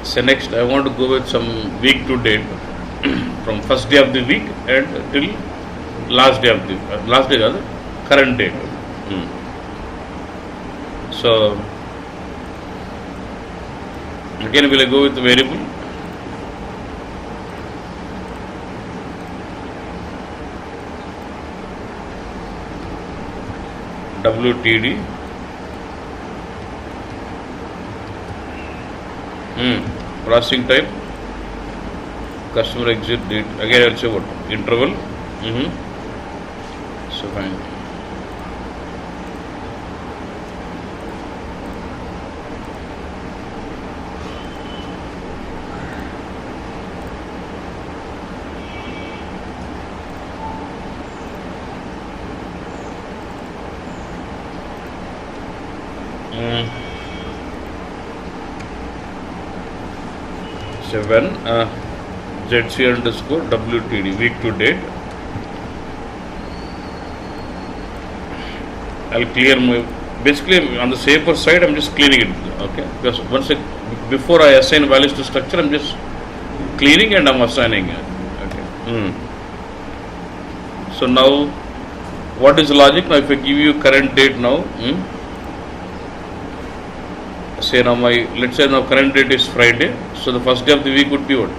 So next I want to go with some week to date from first day of the week and till last day of the last day rather current date. So again will I go with the variable WTD processing type customer exit date again I'll say what interval. So fine. Seven ZC underscore WTD week to date. I'll clear my basically on the safer side. I'm just cleaning it, okay? Because once before I assign values to structure, I'm just cleaning and I'm assigning it. Okay. So now, what is the logic? Now, if I give you current date now, say now let's say now current date is Friday, so the first day of the week would be what?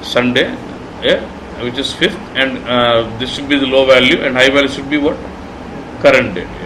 Sunday, yeah, which is 5th, and this should be the low value, and high value should be what? Current date. Yeah.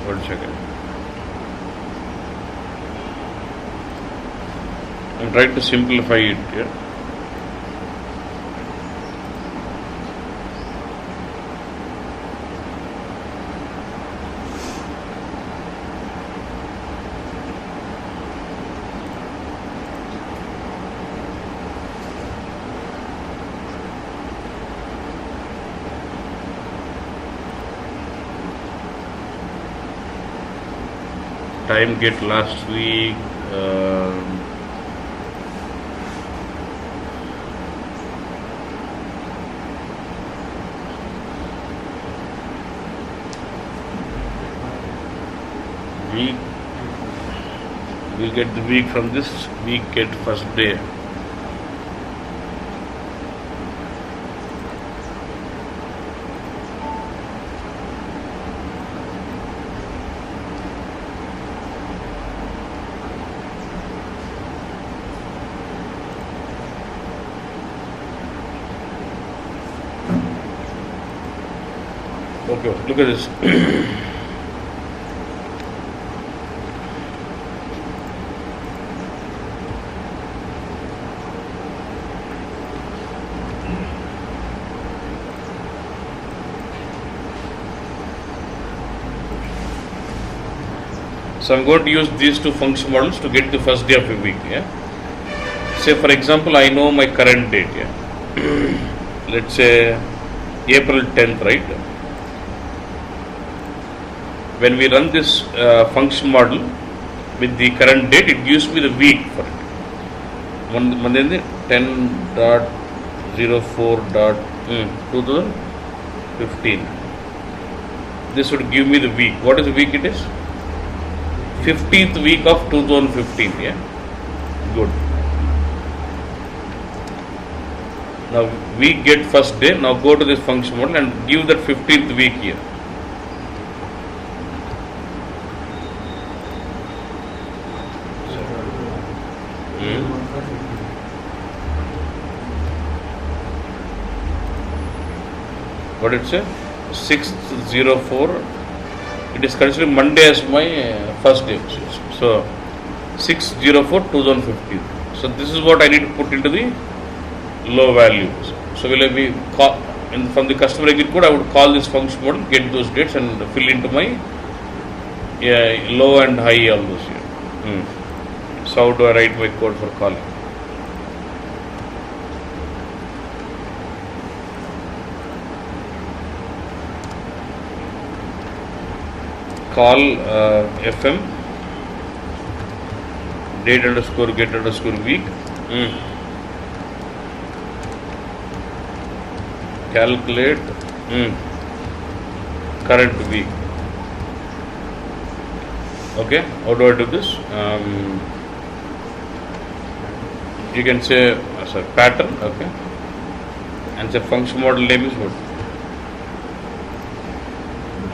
One second. I'm trying to simplify it here. Time get last week. Week. We'll get the week from this week. Get first day. Okay, look at this. So I'm going to use these two function models to get the first day of a week. Yeah. Say for example, I know my current date. Yeah. Let's say April 10th, right? When we run this function model with the current date, it gives me the week for it. 10.04.2015. This would give me the week. What is the week it is? 15th week of 2015. Yeah. Good. Now we get first day. Now go to this function model and give that 15th week here. what it say? 604. It is considered Monday as my first day. So 604/2015. So this is what I need to put into the low values. So will I be from the customer exit code? I would call this function model, get those dates, and fill into my low and high all those here. So how do I write my code for calling? Call FM date underscore get underscore week. Calculate current week. Okay, how do I do this? You can say pattern, okay, and say function model name is what?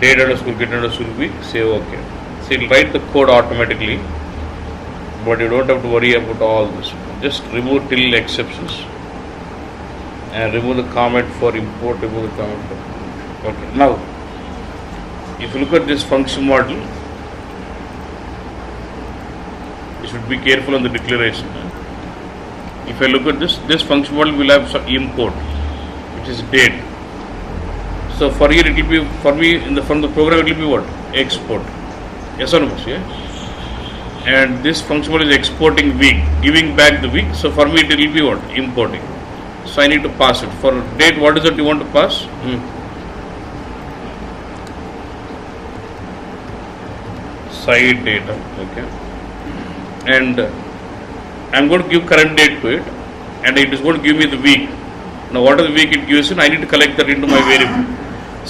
Date underscore get underscore week. Say okay. So it'll write the code automatically, but you don't have to worry about all this. Just remove till exceptions and remove the comment for import. Remove the comment for okay. Now, if you look at this function model, you should be careful on the declaration. If I look at this function model will have some import, which is date. So for here it will be, for me from the program it will be what? Export. Yes or no? Yeah. And this function model is exporting week, giving back the week. So for me it will be what? Importing. So I need to pass it. For date, what is it you want to pass? Side data. Okay. And I'm going to give current date to it, and it is going to give me the week. Now what is the week it gives in? I need to collect that into my variable.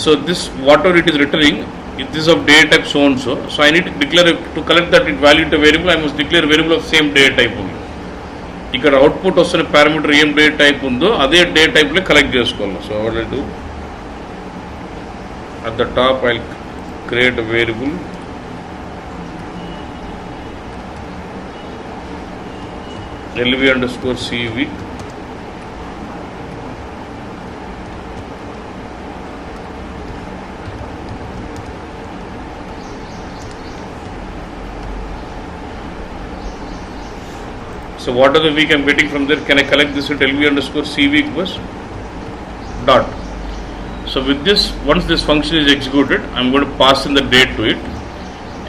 So this whatever it is returning, this is of data type so and so. So I need to declare to collect that value into a variable. I must declare a variable of same data type only. ఇక్కడ output వస్తున్న parameter ఏం date type ఉందో అదే date టైప్లో collect చేసుకోవాలి. So what I do at the top I create a variable LV underscore CV. So what are the week I'm getting from there? Can I collect this at LV underscore CV equals dot? So with this, once this function is executed, I'm going to pass in the date to it.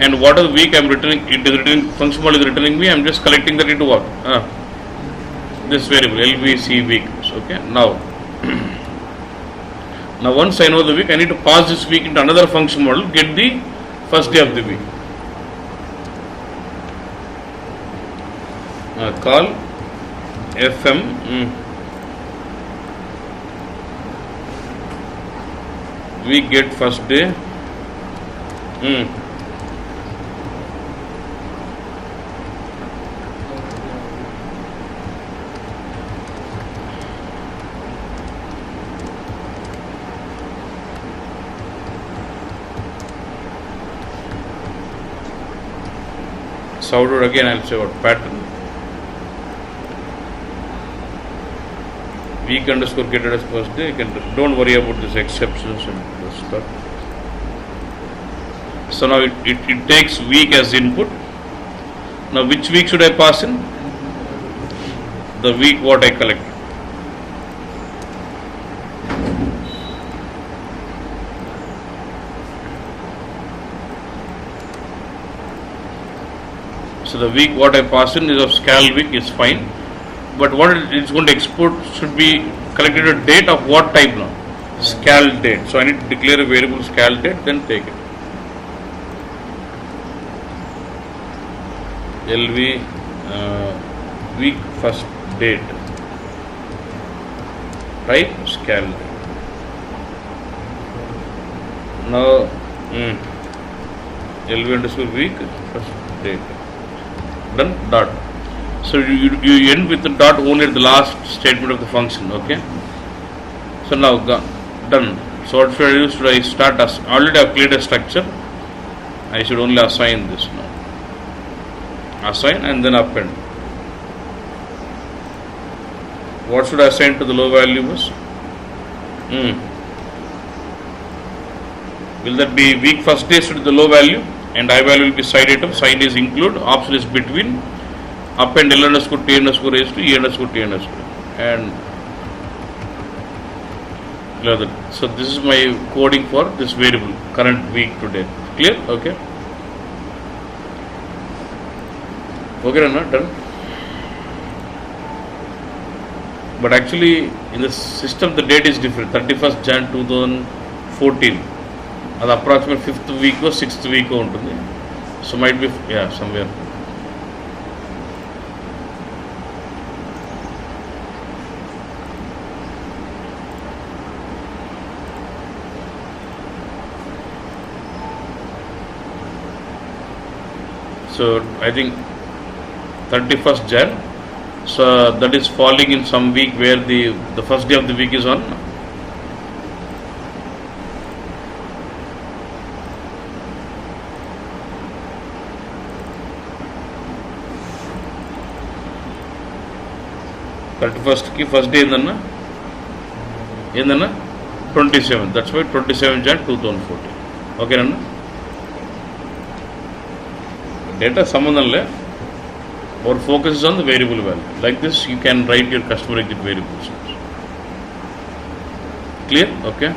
And what are the week I'm returning? It is returning, function model is returning me. I'm just collecting that into what? This variable LVC week. Okay. Now once I know the week, I need to pass this week into another function model. Get the first day of the week. Call FM week get first day. So again I'll say what pattern week underscore get as first day. You can don't worry about these exceptions and this stuff. So now it takes week as input. Now which week should I pass in? The week what I collect. So the week what I pass in is of scal week is fine, but what it's going to export should be collected a date of what type now? Scal date. So I need to declare a variable scal date, then take it. LV week first date type scal date. Now LV underscore week first date. Done. Dot. So you end with the dot only at the last statement of the function. Okay. So now done. So what should I do? Should I start as already I've created a structure? I should only assign this now. Assign and then append. What should I assign to the low value was? Will that be week first day to the low value and I value will be side item, side is include, option is between, up and L underscore T underscore raised to E underscore T underscore. And so this is my coding for this variable current week today. Clear? Okay. Okay, Rana, done. But actually in the system the date is different. 31st Jan 2014. That approximate 5th week or 6th week ఉంటుంది. So might be, yeah, somewhere. So I think 31st Jan. So that is falling in some week where the first day of the week is on. First day ఏందన్నా 27. That's why 27 Jan 2014. ఓకేనన్నా data సంబంధం లే. Our focus is on the variable value. Like this, you can write your customer exit variables. Clear? Okay.